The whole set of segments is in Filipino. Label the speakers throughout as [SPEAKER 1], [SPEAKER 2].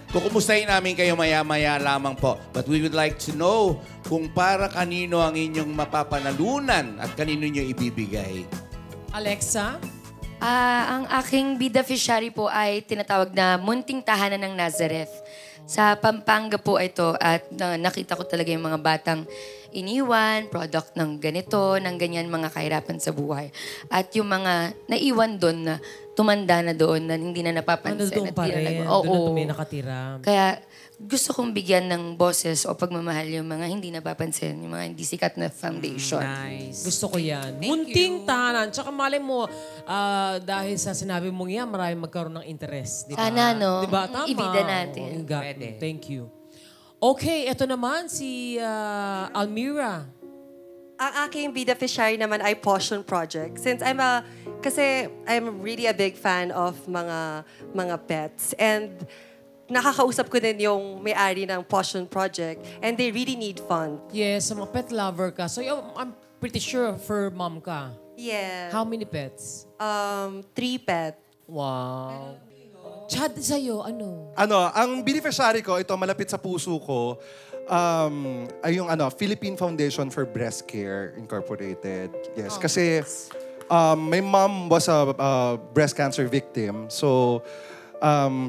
[SPEAKER 1] Kukumustahin namin kayo maya-maya lamang po. But we would like to know kung para kanino ang inyong mapapanalunan at kanino nyo ibibigay.
[SPEAKER 2] Alexa?
[SPEAKER 3] Ang aking bida fishery po ay tinatawag na Munting Tahanan ng Nazareth. Sa Pampanga po ito at nakita ko talaga yung mga batang iniwan, product ng ganito, ng ganyan mga kahirapan sa buhay. At yung mga naiwan doon na tumanda na doon na hindi na napapansin.
[SPEAKER 2] Doon pa rin.
[SPEAKER 3] Oo.
[SPEAKER 2] Doon may nakatira.
[SPEAKER 3] Kaya gusto kong bigyan ng boses o pagmamahal yung mga hindi napapansin, yung mga hindi sikat na foundation.
[SPEAKER 4] Nice.
[SPEAKER 2] Gusto ko yan. Munting tahanan. Tsaka malay mo, dahil sa sinabi mong yan, maraming magkaroon ng interest. Diba?
[SPEAKER 3] Sana, no?
[SPEAKER 2] Diba? Tama.
[SPEAKER 3] Ibida natin.
[SPEAKER 2] Pwede. Thank you. Okay, ito naman si Almira.
[SPEAKER 5] Ang aking bida fishery naman ay Potion Project. Since kasi I'm really a big fan of mga pets. And nakakausap ko din yung may-ari ng Potion Project. And they really need fund.
[SPEAKER 2] Yes, sa mga pet lover ka. So I'm pretty sure for mom ka.
[SPEAKER 5] Yeah.
[SPEAKER 2] How many pets?
[SPEAKER 5] 3 pets.
[SPEAKER 2] Wow. Chad, sa'yo, ano?
[SPEAKER 6] Ang beneficiary ko, ito malapit sa puso ko, ay yung Philippine Foundation for Breast Care Incorporated. Yes, kasi my mom was a breast cancer victim. So,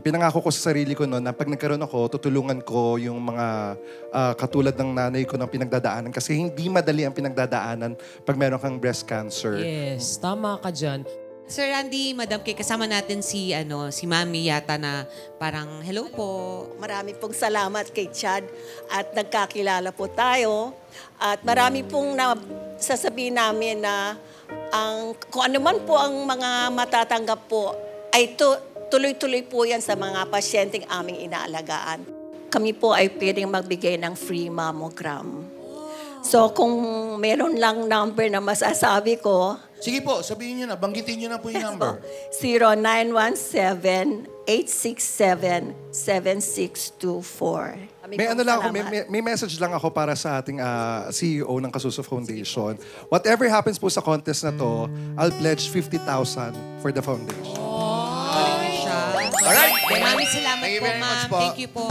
[SPEAKER 6] pinangako ko sa sarili ko noon na pag nagkaroon ako, tutulungan ko yung mga katulad ng nanay ko ng pinagdadaanan. Kasi hindi madali ang pinagdadaanan pag meron kang breast cancer.
[SPEAKER 2] Yes, tama ka dyan.
[SPEAKER 4] Sir Randy, Madam Kay, kasama natin si Mami yata na parang hello po.
[SPEAKER 7] Marami pong salamat kay Chad at nagkakilala po tayo. At marami pong sasabihin namin na kung ano man po ang mga matatanggap po ay tuloy-tuloy po yan sa mga pasyenteng aming inaalagaan. Kami po ay pwedeng magbigay ng free mammogram. So kung meron lang number na masasabi ko,
[SPEAKER 1] Sige po, sabihin nyo na. Banggitin nyo na po yung number.
[SPEAKER 7] 0917-867-7624.
[SPEAKER 6] May message lang ako para sa ating CEO ng Kasuso Foundation. Whatever happens po sa contest na to, I'll pledge 50,000 for the foundation.
[SPEAKER 4] Galing siya.
[SPEAKER 1] Alright.
[SPEAKER 4] Maraming salamat
[SPEAKER 1] Thank you
[SPEAKER 4] po,
[SPEAKER 1] very much
[SPEAKER 4] ma'am.
[SPEAKER 1] po.
[SPEAKER 4] Thank you po.